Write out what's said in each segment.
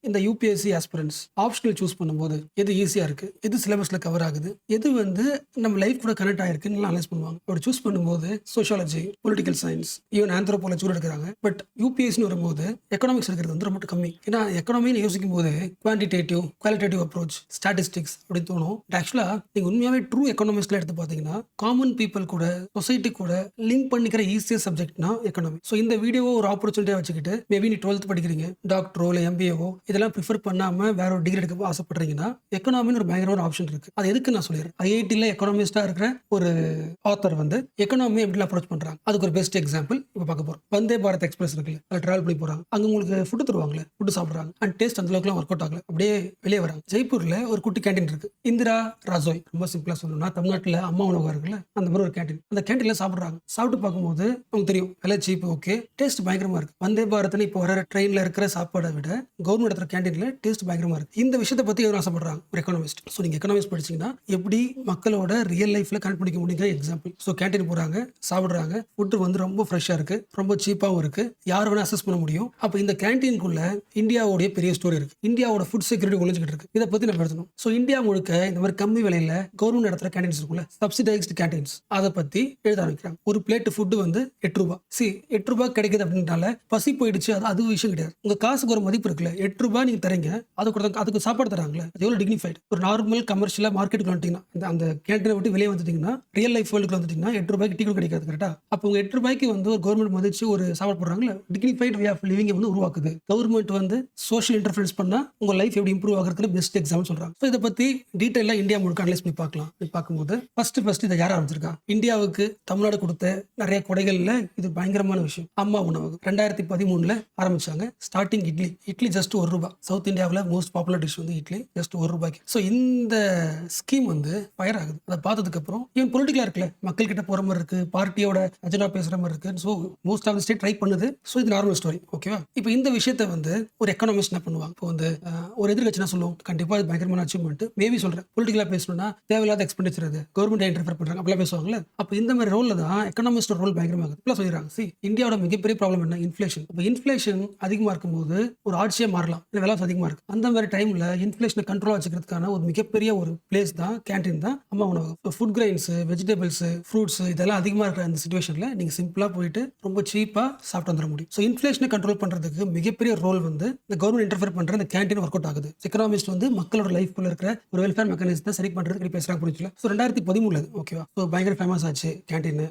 இந்த UPSC ஆஸ்பிரன்ட்ஸ் optional choose பண்ணும்போது எது ஈஸியா இருக்கு, எது சிலபஸ்ல கவர் ஆகுது, எது வந்து நம்ம லைஃப் கூட கனெக்ட் ஆயிருக்குன்னு அனலைஸ் பண்ணுவாங்க. அப்படி சூஸ் பண்ணும்போது sociology, political science, even anthropology கூட எடுக்கிறாங்க. பட் யூபிஎஸ்சின்னு வரும்போது எக்கனாமிக்ஸ் எடுக்கிறது வந்து ரொம்ப கம்மி. ஏன்னா எக்கனாமின்னு யோசிக்கும் போது குவான்டிடேட்டிவ், குவாலிட்டேட்டிவ் அப்ரோச், ஸ்டாட்டிஸ்டிக்ஸ் அப்படி தோணும். ஆக்சுவலா நீங்க உண்மையாவே ட்ரூ எக்கனாமிக்ஸ்ல எடுத்து பார்த்தீங்கன்னா காமன் பீப்புள் கூட சொசைட்டி கூட லிங்க் பண்ணிக்கிற ஈஸியர் சப்ஜெக்ட்னா எக்கனாமிக். ஸோ இந்த வீடியோவை ஒரு ஆப்பர்ச்சுனிட்டியா வச்சுக்கிட்டு மேபி நீ 12th படிக்கிறீங்க, டாக்டரோ இல்லை எம்பிஏவோ இதெல்லாம் ப்ரிஃபர் பண்ணாம வேற ஒரு டிகிரி எடுக்க ஆசைப்படுறீங்கன்னா எக்கனாமின்னு ஒரு பயங்கரமான ஆப்ஷன் இருக்கு. அது எதுக்கு நான் சொல்லிடுறேன். ஐஐடியில் எக்கனாமிஸ்டா இருக்கிற ஒரு ஆத்தர் வந்து எக்கனாமி எப்படி அப்ரோச் பண்றாங்க அதுக்கு ஒரு பெஸ்ட் எக்ஸாம்பிள் இப்போ பார்க்க போறோம். வந்தே பாரத் எக்ஸ்பிரஸ் இருக்குல்ல, அதில் டிராவல் பண்ணி போறாங்க. அங்க உங்களுக்கு ஃபுட்டு தருவாங்களே, ஃபுட்டு சாப்பிட்றாங்க. அண்ட் டேஸ்ட் அந்த அளவுக்குலாம் ஒர்க் அவுட் ஆகல, அப்படியே வெளியே வராங்க. ஜெய்ப்பூர்ல ஒரு குட்டி கேண்டீன் இருக்கு, இந்திரா ராசோய். ரொம்ப சிம்பிளா சொல்லணும்னா தமிழ்நாட்டில் அம்மா உணவகம் இருக்குல்ல, அந்த மாதிரி ஒரு கேண்டீன். அந்த கேண்டீன்ல சாப்பிட்றாங்க. சாப்பிட்டு பார்க்கும்போது உங்களுக்கு தெரியும் விலை சீப், ஓகே, டேஸ்ட் பயங்கரமா இருக்கு. வந்தே பாரத்னு இப்போ வர ட்ரெயின்ல இருக்கிற சாப்பாடை விட கவர்மெண்ட் இடத்துல கேண்டீன்ல டேஸ்ட் பயங்கரமா இருக்கு. இந்த விஷயத்தை பத்தி எவ்வளவு ஆசைப்படுறாங்க ஒரு எக்கனாமிஸ்ட். ஸோ நீங்க எக்கனாமிக்ஸ் படிச்சீங்கன்னா எப்படி மக்களோட ரியல் லைஃப்ல கனெக்ட் பண்ணிக்க முடியுங்கிற எக்ஸாம்பிள். ஸோ கேண்டீன் போறாங்க, சாப்பிடுறாங்க, ஃபுட் வந்து ரொம்ப ஃப்ரெஷ்ஷா இருக்கு, ரொம்ப சீப்பாகவும் இருக்கு, யார் வேணா அசஸ் பண்ண முடியும். அப்போ இந்த கேண்டீனுக்குள்ள இந்தியாவுடைய பெரிய ஸ்டோரி இருக்கு, இந்தியாவோட ஃபுட் செக்யூரிட்டி ஒழிஞ்சிக்கிட்டு இருக்கு. இதை பத்தி நம்ம எழுதணும். ஸோ இந்தியா முழுக்க இந்த மாதிரி கம்மி விலையில கவர்மெண்ட் இடத்துல கேண்டீன்ஸ் இருக்குல்ல, சப்சிடைஸ்டு கேண்டீன்ஸ், அதை பத்தி எழுத ஆரம்பிக்கிறாங்க. ஒரு பிளேட் ஃபுட் வந்து 8 ரூபாய். 8 ரூபாய் கிடைக்குது அப்படின்னால பசி போயிடுச்சு, அது விஷயம் கிடையாது. உங்க காசுக்கு ஒரு மதிப்பு இருக்குல்ல, 8 ரூபாய் நீங்க தரீங்க, அதுக்கு சாப்பாடு தராங்களே, அது எவ்வளவு டிக்னிஃபைட். ஒரு நார்மல் கமர்ஷியலா மார்க்கெட்டுக்கு வந்துட்டீங்கன்னா, அந்த கேண்டீனை விட்டு வெளியே வந்துட்டீங்கன்னா, ரியல் லைஃப் வேர்ல்டுக்கு வந்துட்டீங்கன்னா 8 ரூபாய்க்கு டீ கூட கிடைக்காது. கரெக்டா? அப்போ உங்க 8 ரூபாய்க்கு வந்து ஒரு கவர்மெண்ட் மதிச்சு ஒரு சாப்பாடு போடுறாங்களே, டிக்னிஃபைட் வே ஆஃப் லிவிங் வந்து உருவாக்குது. கவர்மெண்ட் வந்து சோஷியல் இன்டர்ஃபரன்ஸ் பண்ணா உங்க லைஃப் எப்படி இம்ப்ரூவ் ஆகிறதுக்கு பெஸ்ட் எக்ஸாம்பிள் சொல்றாங்க. ஸோ இதை பத்தி டீடைலா இந்தியா முழுக்க அனலைஸ் பண்ணி பார்க்கலாம். பார்க்கும்போது ஃபர்ஸ்ட் இதை யார் ஆரம்பிச்சிருக்கா? இந்தியாவுக்கு தமிழ்நாடு கொடுத்த நிறைய கொடைகள்ல இது பயங்கரமான விஷயம். அம்மா உணவகம் 2013 ஆரம்பிச்சாங்க. ஸ்டார்டிங் இட்லி ஜஸ்ட் 1 ரூபாய். சவுத் இந்தியாவில் மோஸ்ட் பாப்புலர் டிஷ் வந்து இட்லி, ஜஸ்ட் 1 ரூபாய்க்கு. ஸோ இந்த ஸ்கீம் வந்து ஃபயர் ஆகுது. அதை பார்த்ததுக்கு அப்புறம் ஈவன் பொலிட்டிக்கலா இருக்குல்ல, மக்கள் கிட்ட போற மாதிரி இருக்கு, பார்ட்டியோட அஜெண்டா பேசுற மாதிரி இருக்கு. So most of the state try பண்ணுது. ஸோ இது நார்மல் ஸ்டோரி, ஓகேவா? இப்போ இந்த விஷயத்தை வந்து ஒரு எக்கனாமிஸ்ட் என்ன பண்ணுவாங்க, இப்போ வந்து ஒரு எதிர்கட்சி என்ன சொல்லுவோம், கண்டிப்பா இது பயங்கரமான அச்சீவ்மெண்ட், மேபி சொல்றேன், பொலிட்டிக்கலா பேசணும்னா தேவையில்லாத எக்ஸ்பெண்டிச்சர், அது கவர்மெண்ட் இன்டர்ஃபியர் பண்றாங்க அப்படிலாம் பேசுவாங்கல்ல. அப்போ இந்த மாதிரி ரோல்ல தான் எக்கனாமிஸ்ட் ரோல் பயங்கரமாக இப்பெல்லாம் சொல்லிடுறாங்க. இந்தியாவோட மிகப்பெரிய ப்ராப்ளம் என்ன? இன்ஃப்ளேஷன். அப்போ இன்ஃப்ளேஷன் அதிகமா இருக்கும்போது ஒரு ஆட்சியே மாறலாம், விலை அதிகமா இருக்கு. அந்த மாதிரி டைம்ல இன்ஃப்ளேஷனை கண்ட்ரோல் வச்சுக்கிறதுக்கான ஒரு மிகப்பெரிய ஒரு பிளேஸ் தான் கேண்டீன், தான் அம்மா உணவகம். ஃபுட் கிரைன்ஸ், வெஜிடபிள்ஸ், ஃப்ரூட்ஸ் இதெல்லாம் அதிகமா இருக்கிற அந்த சிச்சுவேஷன்ல நீங்க சிம்பிளா போயிட்டு ரொம்ப சீப்பா சாப்பிட்டு வந்துட முடியும். ஸோ இன்ஃப்ளேஷனை கண்ட்ரோல் பண்றதுக்கு மிகப்பெரிய ரோல் வந்து இந்த கவர்மெண்ட் இன்டர்ஃபியர் பண்ற இந்த கேண்டீன் ஒர்க் அவுட் ஆகுது. எக்கனாமிஸ்ட் வந்து மக்களோட லைஃப்ல இருக்கிற ஒரு வெல்ஃபேர் மெக்கானிசத்தை சரி பண்றதுக்கு பேசுறாங்க, புரிஞ்சுல. ஸோ 2013 ஓகேவா? ஸோ பயங்கர ஃபேமஸ் ஆச்சு கேண்டீன்.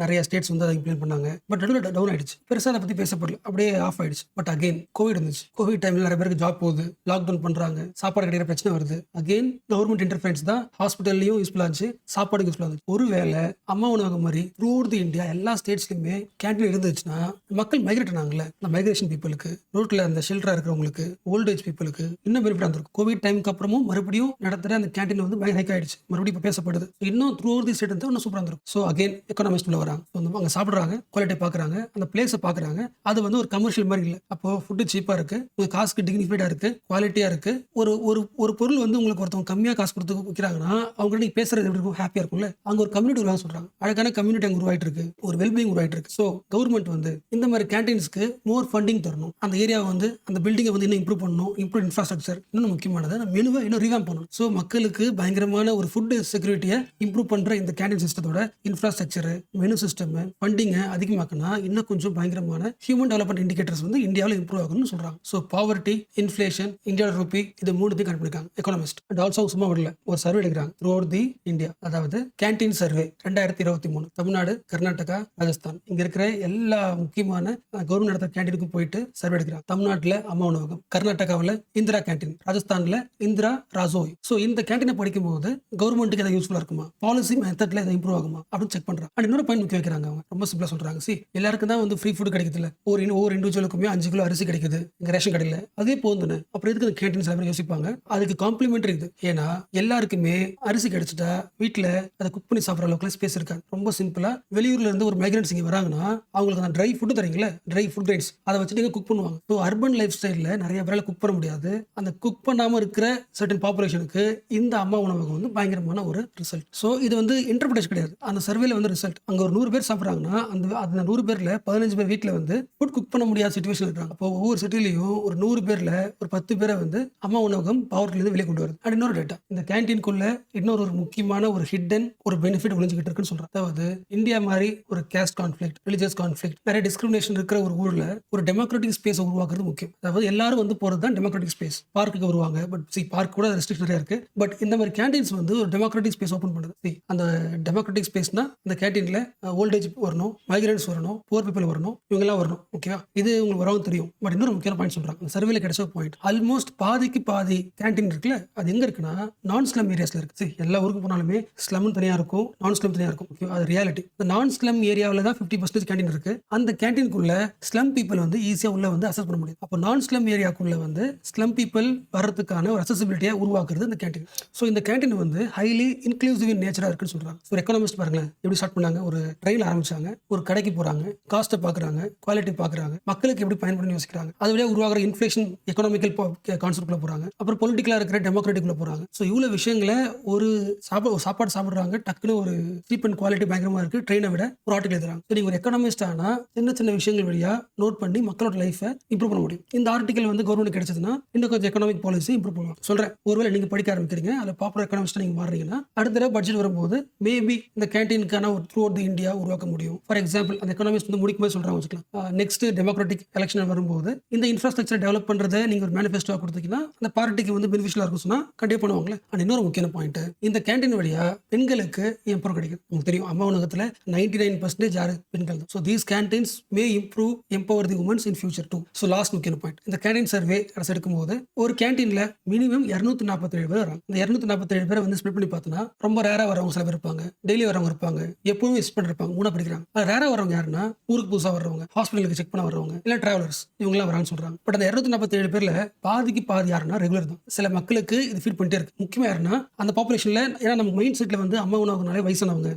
நிறைய ஸ்டேட்ஸ் வந்து அதை இம்ப்ளிமெண்ட் பண்ணாங்க. பட் நடுவில் டவுன் ஆயிடுச்சு, பெருசா அதை பத்தி பேசப்படல, அப்படியே ஆஃப் ஆயிடுச்சு. பட் அகைன் கோவிட் இருந்துச்சு. கோவிட் டைம்ல நிறைய பேருக்கு ஜாப் போகுது, லாக்டவுன் பண்றாங்க, சாப்பாடு கிடைக்கிற பிரச்சனை வருது. அகைன் கவர்மெண்ட் இன்டர்ஃபரன்ஸ் தான் ஹாஸ்பிட்டல்லையும் யூஸ்ஃபுல்லா இருந்துச்சு, சாப்பாடுக்கு யூஸ்ஃபுல்லா இருந்துச்சு. ஒருவேளை அம்மா உணவகம் மாதிரி த்ரூ தி இந்தியா எல்லா ஸ்டேட்ஸ்லயுமே கேண்டீன் இருந்துச்சுன்னா மக்கள் மைக்ரேட் ஆனாங்கல்ல, அந்த மைக்ரேஷன் பீப்புளுக்கு, ரோட்ல அந்த ஷெல்டரா இருக்கிறவங்களுக்கு, ஓல்ட் ஏஜ் பீப்புளுக்கு இன்னும் பெனிஃபிட் வந்திருக்கும். கோவிட் டைமுக்கு அப்புறமும் மறுபடியும் நடத்துற அந்த கேண்டீன் வந்து பயங்கர ஹைக் ஆயிடுச்சு, மறுபடியும் இப்போ பேசப்படுது. இன்னும் த்ரூ தி ஸ்டேட் இருந்தால் இன்னும் சூப்பராக இருந்திருக்கும். ஸோ அகைன் எக்கனாமிஸ்ட் உள்ள வராங்க, அங்கே சாப்பிட்றாங்க, குவாலிட்டி பார்க்குறாங்க, அந்த பிளேஸை பார்க்குறாங்க. அது வந்து ஒரு கமர்ஷியல் மாதிரி இல்லை. அப்போ ஃபுட்டு சீப்பா இருக்கு, உங்க காசுக்கு டிக்னிஃபைடா இருக்கு, குவாலிட்டியா இருக்கு. ஒரு ஒரு ஒரு பொருள் வந்து உங்களுக்கு ஒருத்தவங்க கம்மியா காசு கொடுத்து விற்கிறாங்கன்னா அவங்க நீங்க பேசுறது எப்படி இருக்கும், ஹாப்பியா இருக்கும்ல. அங்க ஒரு கம்யூனிட்டி உருவாக சொல்றாங்க, அழகான கம்யூனிட்டி அங்கே உருவாயிட்டு இருக்கு, ஒரு வெல்பீயிங் உருவாயிட்டு இருக்கு. ஸோ கவர்மெண்ட் வந்து இந்த மாதிரி கேண்டீன்ஸ்க்கு மோர் ஃபண்டிங் தரணும், அந்த ஏரியாவை வந்து அந்த பில்டிங்கை வந்து இன்னும் இம்ப்ரூவ் பண்ணணும், இம்ப்ரூவ் இன்ஃப்ராஸ்ட்ரக்சர், இன்னும் முக்கியமானது மெனுவை இன்னும் ரீவாம் பண்ணணும். ஸோ மக்களுக்கு பயங்கரமான ஒரு ஃபுட் செக்யூரிட்டியை இம்ப்ரூவ் பண்ற இந்த கேண்டீன் சிஸ்டத்தோட இன்ஃப்ராஸ்ட்ரக்சர், மெனு சிஸ்டம், ஃபண்டிங்கை அதிகமாக்கினா இன்னும் கொஞ்சம் பயங்கரமான ஹியூமன் டெவலப்மெண்ட் இண்டிகேட்டர்ஸ் வந்து இந்தியாவில் இம்ப்ரூவ் ஆகும்னு சொல்றாங்க. ஸோ பாவர்ட்டி, இன்ஃப்ளேஷன், இந்தியாவோட ரூபி, இது மூணுத்தையும் கண்டுபிடிக்காங்க எக்கனாமிஸ்ட். அண்ட் ஆல்சோ சும்மா வரல, ஒரு சர்வே எடுக்கிறாங்க த்ரூ அவுட் தி இந்தியா. அதாவது கேண்டீன் சர்வே 2023 தமிழ்நாடு, கர்நாடகா, ராஜஸ்தான் இங்க இருக்கிற எல்லா முக்கியமான கவர்மெண்ட் நடத்துற கேண்டீனுக்கு போயிட்டு சர்வே எடுக்கிறாங்க. தமிழ்நாட்டில் அம்மா உணவகம், கர்நாடகாவில் இந்திரா கேண்டீன், ராஜஸ்தான்ல இந்திரா ராசோய். ஸோ இந்த கேண்டீனை படிக்கும்போது கவர்மெண்ட்டுக்கு எதாவது யூஸ்ஃபுல்லா இருக்குமா, பாலிசி மெத்தட்ல எதாவது இம்ப்ரூவ் ஆகுமா அப்படின்னு செக் பண்றாங்க. அண்ட் இன்னொரு பாயிண்ட் முக்கிய வைக்கிறாங்க அவங்க, ரொம்ப சிம்பிளா சொல்றாங்க. எல்லாருக்கும் தான் வந்து ஃப்ரீ ஃபுட் கிடைக்குதுல்ல, ஒவ்வொரு இண்டிவிஜுவலுக்குமே 5 கிலோ அரிசி கிடைக்குது இங்க ரேஷன் கடையில், அதே போதுன்னு அப்புறம் எதுக்கு அந்த கேண்டீன் சில பேர் யோசிப்பாங்க. அதுக்கு காம்ப்ளிமெண்டரி இது. ஏன்னா எல்லாருக்குமே அரிசி கிடைச்சிட்டா வீட்டில் அதை குக் பண்ணி சாப்பிட்ற அளவுக்கு ஸ்பேஸ் இருக்காது. ரொம்ப சிம்பிளா வெளியூர்ல இருந்து ஒரு மைக்ரன்ஸ் இங்க வராங்கன்னா அவங்களுக்கு அந்த ட்ரை ஃபுட் தரீங்களா, ட்ரை ஃபுட் கிரைன்ஸ், அதை வச்சு நீங்க குக் பண்ணுவாங்க. ஸோ அர்பன் லைஃப் ஸ்டைலில் நிறைய பேரால குக் பண்ண முடியாது. அந்த குக் பண்ணாம இருக்கிற சர்டன் பாப்புலேஷனுக்கு இந்த அம்மா உணவகம் வந்து பயங்கரமான ஒரு ரிசல்ட். ஸோ இது வந்து இன்டர்பிரேஷன் கிடையாது, அந்த சர்வேல வந்து ரிசல்ட். அங்க ஒரு 100 பேர் சாப்பிட்றாங்கன்னா அந்த 100 பேர்ல 15 பேர் வீட்டில் வந்து ஃபுட் குக் பண்ண முடியாத சிச்சுவேஷன் இருக்காங்க. அப்போ ஒவ்வொரு சிட்டிலையும் ஒரு 100 பேர்ல பேர்ல ஒரு 10 பேரை வந்து அம்மா உணவகம் பாவர்ட்டிலேருந்து வெளியே கொண்டு வருது. அண்ட் இன்னொரு டேட்டா, இந்த கேன்டீனுக்குள்ள இன்னொரு ஒரு முக்கியமான ஒரு ஹிடன் ஒரு பெனிஃபிட் ஒளிஞ்சுக்கிட்டு இருக்குன்னு சொல்றாங்க. அதாவது இந்தியா மாதிரி ஒரு கேஸ்ட் கான்ஃபிளிக்ட், ரிலிஜியஸ் கான்ஃபிளிக்ட், நிறைய டிஸ்கிரிமினேஷன் இருக்கிற ஒரு ஊர்ல ஒரு டெமோக்ராட்டிக் ஸ்பேஸ் உருவாக்குறது முக்கியம். அதாவது எல்லாரும் வந்து போறது தான் டெமோக்ராட்டிக் ஸ்பேஸ். பார்க்குக்கு வருவாங்க, பட் பார்க் கூட ரெஸ்ட்ரிக்ஷன் நிறைய இருக்கு. பட் இந்த மாதிரி கேண்டீன்ஸ் வந்து ஒரு டெமோக்ராட்டிக் ஸ்பேஸ் ஓப்பன் பண்ணுது. அந்த டெமோக்ராட்டிக் ஸ்பேஸ்னா அந்த கேண்டீன்ல ஓல்டேஜ் வரணும், மைக்ரன்ஸ் வரணும், புவர் பீப்பிள் வரணும், இவங்கெல்லாம் வரணும். ஓகேவா? இது உங்களுக்கு வரவும் தெரியும். பட் இன்னொரு முக்கியமான பாயிண்ட் சொல்றாங்க. அந்த சர்வேல கிடைச்ச பாயிண்ட், ஆல்மோஸ்ட் பாதிக்கு பாதி கேண்டீன் இருக்குல்ல, அது எங்க இருக்குன்னா நான் ஸ்லம் ஏரியாஸ்ல இருக்கு. எல்லா ஊருக்கு போனாலுமே ஸ்லம் தனியா இருக்கும், நான் ஸ்லம் தனியா இருக்கும். ஓகே, அது ரியாலிட்டி. இந்த நான் ஸ்லம் ஏரியாவில் தான் 50% கேண்டீன் இருக்கு. அந்த கேண்டீனுக்குள்ள ஸ்லம் பீப்பிள் வந்து ஈஸியா உள்ள வந்து அசஸ் பண்ண முடியும். அப்போ நான் ஸ்லம் ஏரியாக்குள்ள வந்து ஸ்லம் பீப்பிள் வர்றதுக்கான ஒரு அசசிபிலிட்டியை உருவாக்குறது இந்த கேண்டீன். ஸோ இந்த கேண்டீன் வந்து ஹைலி இன்க்ளூசிவ் இன் நேச்சரா இருக்குன்னு சொல்றாங்க. ஒரு எக்கனாமிஸ்ட் பாருங்களேன் எப்படி ஸ்டார்ட் பண்ணாங்க. ஒரு ட்ரெயின் ஆரம்பிச்சாங்க, ஒரு கடைக்கு போறாங்க, காஸ்ட்டை பாக்குறாங்க, குவாலிட்டி பாக்குறாங்க, மக்களுக்கு எப்படி பயன்படுத்தி யோசிக்கிறாங்க, அது வழியா உருவாகிற இன்ஃபிளேஷன் எக்கனாமிக்கல் கான்செப்ட்குள்ள போறாங்க, அப்புறம் பொலிட்டிக்கலா இருக்கிற டெமோக்ராட்டிக்குள்ள போறாங்க. ஸோ இவ்வளவு விஷயங்களை ஒரு சாப்பாடு சாப்பிடுறாங்க, டக்குன்னு ஒரு சீப் அண்ட் குவாலிட்டி பயங்கரமா இருக்கு ட்ரெயினை விட ஒரு ஆர்டிகல் எழுதுறாங்க. ஸோ நீங்க ஒரு எக்கனாமிஸ்ட் ஆனா சின்ன சின்ன விஷயங்கள் வழியா நோட் பண்ணி மக்களோட லைஃபை இம்ப்ரூவ் பண்ண முடியும். இந்த ஆர்டிகல் வந்து கவர்மெண்ட் கிடைச்சதுன்னா இன்னும் கொஞ்சம் எக்கனாமிக் பாலிசி இம்ப்ரூவ் பண்ணுவாங்க. சொல்றேன், ஒருவேளை நீங்க படிக்க ஆரம்பிக்கிறீங்க, அதில் பாப்புலர் எக்கனாமிஸ்ட் நீங்க மாறுறீங்கன்னா அடுத்த தடவை பட்ஜெட் வரும்போது மேபி இந்த கேண்டீனுக்கான ஒரு த்ரூ அவுட் இந்தியா உருவாக்க முடியும். ஃபார் எக்ஸாம்பிள், அந்த எக்கனாமிஸ்ட் வந்து முடிக்கும் போது சொல்றாங்க வச்சுக்கலாம், நெக்ஸ்ட் டெமோக்ராட்டிக் எலெக்ஷன் வரும்போது இந்த இன்ஃப்ராஸ்ட்ரக்சர் டெவலப் பண்றதை நீங்க ஒரு மேனிஃபெஸ்டோ கொடுத்தீங்கன்னா அந்த பார்ட்டிக்கு வந்து பெனிஃபிஷியலா இருக்கும் சொன்னா கண்டிப்பா பண்ணுவாங்களே. அண்ட் இன்னொரு முக்கியமான பாயிண்ட், இந்த கேண்டீன் வழியா பெண்களுக்கு எம்பவர் கிடைக்கும். உங்களுக்கு தெரியும், அம்மா உலகத்துல 99% யாரு பெண்கள் தான். So these canteens may improve empower the womens in future too. So last முக்கியமான பாயிண்ட், இந்த கேண்டீன் சர்வே அரசு எடுக்கும் போது ஒரு கேண்டீன்ல மினிமம் 247 பேர் வராங்க. இந்த 247 பேரை வந்து ஸ்பிளிட் பண்ணி பார்த்தோம்னா ரொம்ப ரேரா வரவங்க சில பேர் இருப்பாங்க, டெய்லி வரவங்க இருப்பாங்க, எப்பவும் விசிட் பண்ணிருப்பாங்க, மூணா படிக்கிறாங்க. ரேரா வரவங்க யாருன்னா ஊருக்கு புதுசா வர்றவங்க, ஹாஸ்பிட்டலுக்கு செக் பண்ண வரவங்க, இல்ல டிராவலர்ஸ், இவங்கலாம் வரான்னு சொல்றாங்க. பட் அந்த 247 பேர்ல பாதிக்கு பாதி யாருன்னா ரெகுலர் தான். சில மக்களுக்கு இது ஃபீட் பண்ணிட்டே இருக்கு. முக்கியமா யாருன்னா அந்த பாப்புலேஷன்ல, ஏன்னா நம்ம மைண்ட் செட்ல வந்து அம்மா உணவுனாலே வயசானவங்க,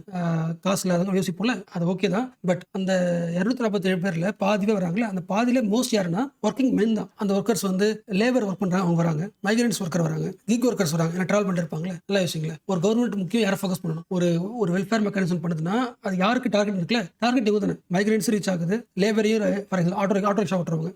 காசு இல்லாதவங்க யோசிப்போம்ல, அது ஓகே தான். பட் அந்த 247 பேர்ல பாதிவே வராங்களே, அந்த பாதியில மோஸ்ட் யாருன்னா ஒர்க்கிங் மென் தான். அந்த ஒர்க்கர்ஸ் வந்து லேபர் ஒர்க் பண்றாங்க, அவங்க வராங்க, மைக்ரன்ஸ் ஒர்க்கர் வராங்க, கிக் ஒர்க்கர்ஸ் வராங்க, ஏன்னா டிராவல் பண்ணிட்டு இருப்பாங்களே. எல்லா விஷயங்கள ஒரு கவர்மெண்ட் முக்கியம் யாரை ஃபோக்கஸ் பண்ணணும், ஒரு வெல்ஃபேர் மெக்கானிசம் பண்ணுதுன்னா அது யாருக்கு டார்கெட் இருக்குல்ல, டார்கெட் இவங்க தானே. மைக்ரன்ஸ் ரீச் ஆகுது, லேபரையும் ஃபார் எக்ஸாம்பிள் ஆட்டோ ரிக்ஷா ஓட்டுறவங்க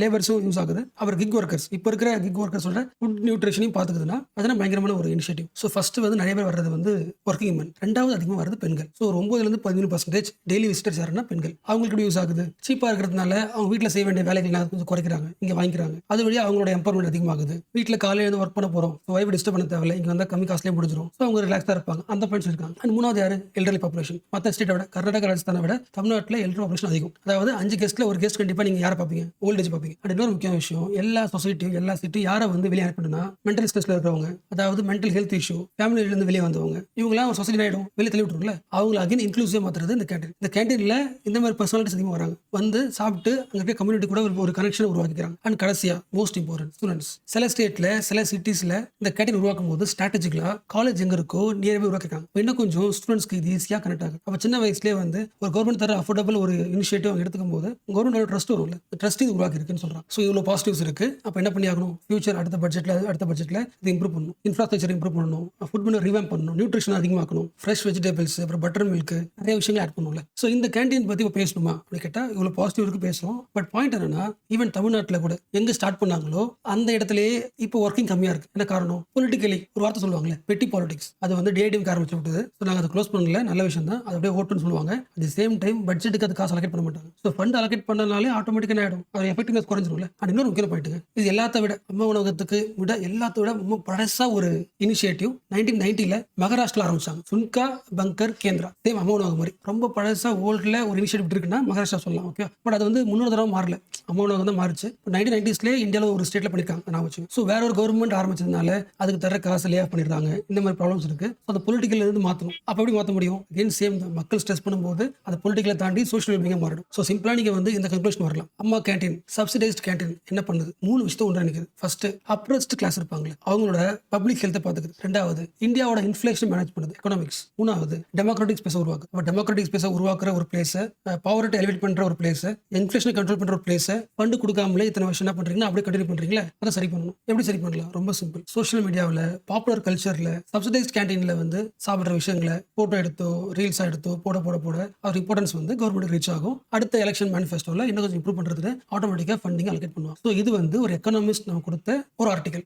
லேபர்ஸும் யூஸ் ஆகுது, அப்புறம் கிக் ஒர்க்கர்ஸ், இப்போ இருக்கிற கிக் ஒர்க்கர்ஸோட ஃபுட் நியூட்ரிஷனையும் பார்த்துக்குதுன்னா அதெல்லாம் பயங்கரமான ஒரு இனிஷியேட்டிவ். ஸோ ஃபர்ஸ்ட் வந்து நிறைய பேர் வர்றது வந்து ஒர்க்கிங் மென், ரெண்டாவது அதிகமாக வர்றது பெண்கள். ஸோ ஒரு 9-13% டெய்லி விசிட்டர்ஸ் யாருன்னா பெண்கள். அவங்களுக்கு யூஸ் ஆகுது, சீப்பா இருக்கிறதுனால அவங்க வீட்டில் செய்ய வேண்டிய வேலைகள் கொஞ்சம் குறைக்கிறாங்க, இங்கே வாங்கிக்கிறாங்க. அது வழியாக அவங்களோட எம்பவர்மெண்ட் அதிகமாகுது. வீட்டில் காலையில் எழுந்து ஒர்க் பண்ண போகிறோம், வைஃப் டிஸ்டர்ப் பண்ண தேவையில்லை, இங்கே வந்தால் கம்மி காஸ்ட்லேயே முடிஞ்சிடும். ஸோ அவங்க ரிலாக்ஸாக இருப்பாங்க. அந்த பாயிண்ட்ஸ் இருக்காங்க. அண்ட் மூணாவது யாரு, எல்டர்லி பாப்புலேஷன். மற்ற ஸ்டேட்டை விட, கர்நாடகா ராஜஸ்தானை விட தமிழ்நாட்டில் எல்டர் பாப்புலேஷன் அதிகம். அதாவது 5 கெஸ்ட்ல ஒரு கெஸ்ட் கண்டிப்பாக நீங்கள் யாரை பார்ப்பீங்க, ஓல்டேஜ் பார்ப்பீங்க. அண்ட் இன்னொரு முக்கியமான விஷயம், எல்லா சொசைட்டியும் எல்லா சிட்டி யாரை வந்து வெளியே அனுப்பினா மென்டல் ஸ்ட்ரெஸ்ல இருக்கிறவங்க, அதாவது மென்டல் ஹெல்த் இஷ்யூ, ஃபேமிலியிலிருந்து வெளியே வந்தவங்க, இவங்களாம் சொசைட்டி ஆகிடும், வெளியே தள்ளி விட்டுருல, அவங்களை அகைன் இன்க்ளூசிவ் மாத்துறது இந்த கேண்டீன். இந்த கேண்டீன்ல இந்த மாதிரி பர்சனாலிட்டிஸ் அதிகமாக வராங்க, வந்து சாப்பிட்டு அங்கே இருக்க கம்யூனிட்டி கூட ஒரு கனெக்ஷன் உருவாக்கிக்கிறாங்க. அண்ட் கடைசியா மோஸ்ட் இம்பார்ட்டன்ட், ஸ்டூடெண்ட்ஸ். சில ஸ்டேட்ல சில சிட்டிஸ்ல இந்த கேண்டீன் உருவாக்கும் போது ஸ்ட்ராட்டஜிக்கலா காலேஜ் எங்க இருக்கோ நியர்பை உருவாக்கிருக்காங்க. இன்னும் கொஞ்சம் ஸ்டூடெண்ட்ஸ்க்கு இது ஈஸியாக கனெக்ட் ஆகும். அப்போ சின்ன வயசுலேயே வந்து ஒரு கவர்மெண்ட் தர அஃபோர்டபுள் ஒரு இனிஷியேட்டிவ் அவங்க எடுத்துக்கும் போது கவர்மெண்டோட ட்ரஸ்ட் வரும்ல, ட்ரஸ்ட் இது உருவாக்கி இருக்குன்னு சொல்றாங்க. ஸோ இவ்வளோ பாசிட்டிவ்ஸ் இருக்கு. அப்போ என்ன பண்ணி ஆகணும், ஃபியூச்சர் அடுத்த பட்ஜெட்ல இது இம்ப்ரூவ் பண்ணணும், இன்ஃப்ராஸ்ட்ரக்சர் இம்ப்ரூவ் பண்ணணும், ஃபுட் மெனு ரிவாம்ப் பண்ணணும், நியூட்ரிஷன் அதிகமாக்கணும், ஃப்ரெஷ் வெஜிடபிள்ஸ், அப்புறம் பட்டர் மில்க், நிறைய விஷயங்கள் ஆட் பண்ணணும்ல. ஸோ இந்த கேண்டீன் பத்தி இப்போ பேசணுமா அப்படி கேட்டால் இவ்வளோ பாசிட்டிவ் இருக்கு பேசுறோம். பட் பாயிண்ட் என்னன்னா, ஈவன் தமிழ்நாட்டில் கூட எங்க ஸ்டார்ட் பண்ணாங்களோ அந்த இடத்துலயே இப்போ ஒர்க்கிங் கம்மியா இருக்கு. என்ன காரணம், பொலிட்டிக்கலி ஒரு வார்த்தை சொல்லுவாங்களே, பெட்டி பாலிடிக்ஸ். அது வந்து டிஐடிக்கு ஆரம்பிச்சு விட்டது. ஸோ நாங்கள் அதை க்ளோஸ் பண்ணல, நல்ல விஷயம் தான், அது அப்படியே ஓட்டுன்னு சொல்லுவாங்க. அட் தி சேம் டைம் பட்ஜெட்டுக்கு அது காசு அலோகேட் பண்ண மாட்டாங்க. ஸோ ஃபண்ட் அலோகேட் பண்ணனாலே ஆட்டோமேட்டிக்காக ஆயிடும், அது எஃபெக்டிவ்னஸ் குறைஞ்சிரும்ல. அண்ட் இன்னொரு முக்கிய பாயிண்ட்டுங்க, இது எல்லாத்த விட அம்மா உணவகத்துக்கு விட எல்லாத்த விட ரொம்ப பழசா ஒரு இனிஷியேட்டிவ் 1990ல மகாராஷ்டிரா ஆரம்பிச்சாங்க. சுன்கா பங்கர் கேந்திரா, சேம் அம்மா உணவகம் மாதிரி ரொம்ப பழசா ஓல்ட்ல ஒரு இனிஷியேட்டிவ் இருக்குன்னா மகாராஷ்டிரா சொல்லலாம். ஓகே, பட் அது வந்து 300 தடவை மாறல, அம்மா உணவகம் தான் மாறிச்சு. 1990ஸ்லேயே இந்தியாவில் ஒரு ஸ்டேட்ல பண்ணிருக்காங்க நான் வச்சு. ஸோ வேற ஒரு கவர்மெண்ட் ஆரம்பிச்சதுனால அதுக்கு தர காசு லே ஆஃப் பண்ணிடுறாங்க. இந்த மாதிரி ப்ராப்ளம்ஸ் இருக்கு. அந்த பொலிட்டிக்கல் இருந்து மாற்றணும். அப்போ எப்படி மாற்ற முடியும், அகைன் சேம் தான், மக்கள் ஸ்ட்ரெஸ் பண்ணும்போது அந்த பொலிட்டிக்கலை தாண்டி சோஷியல் வெல்பிங்காக மாறிடும். ஸோ சிம்பிளா நீங்க வந்து இந்த கன்க்ளூஷன் வரலாம். அம்மா கேண்டீன், சப்சிடைஸ்ட் கேண்டீன் என்ன பண்ணுது, 3 விஷயத்தை ஒன்றா நிற்குது. ஃபர்ஸ்ட், அப்ரஸ்ட் கிளாஸ் இருப்பாங்களே அவங்களோட பப்ளிக் ஹெல்த்தை பார்த்துக்குது. ரெண்டாவது, இந்தியாவோட இன்ஃப்ளேஷன் மேனேஜ் பண்ணுது, எக்கனாமிக்ஸ். மூணாவது, டெமோக்ராட்டிக் ஸ்பேஸ் உருவாக்கு. அப்போ டெமோக்ராட்டிக் ஸ்பேஸை உருவாக்குற ஒரு பிளேஸ், பவர்ட்டி எலிவேட் பண்ற ஒரு பிளேஸ், இன்ஃப்ளேஷனை கண்ட்ரோல் பண்ற ஒரு பிளேஸ், ஃபண்டு கொடுக்காமலே இத்தனை வருஷம் என்ன பண்றீங்கன்னா அப்படியே கண்டினியூ பண்றீங்களா, அதை சரி பண்ணணும். எப்படி சரி பண்ணலாம், ரொம்ப சிம்பிள். சோஷியல் மீடியாவில், பாப்புலர் கல்ச்சர்ல சப்சிடைஸ்ட் கேண்டீன்ல வந்து சாப்பிட்ற விஷயங்களை போட்டோ எடுத்தோ ரீல்ஸா எடுத்தோ போட அவர் இம்பார்ட்டன்ஸ் வந்து கவர்மெண்ட் ரீச் ஆகும். அடுத்த எலெக்ஷன் மேனிஃபெஸ்டோல இன்னும் கொஞ்சம் இம்ப்ரூவ் பண்றதுக்கு ஆட்டோமேட்டிக்கா ஃபண்டிங் அலோகேட் பண்ணுவாங்க. ஸோ ஸோ இது வந்து ஒரு எக்கனாமிஸ்ட் நம்ம கொடுத்த ஒரு ஆர்டிகல்.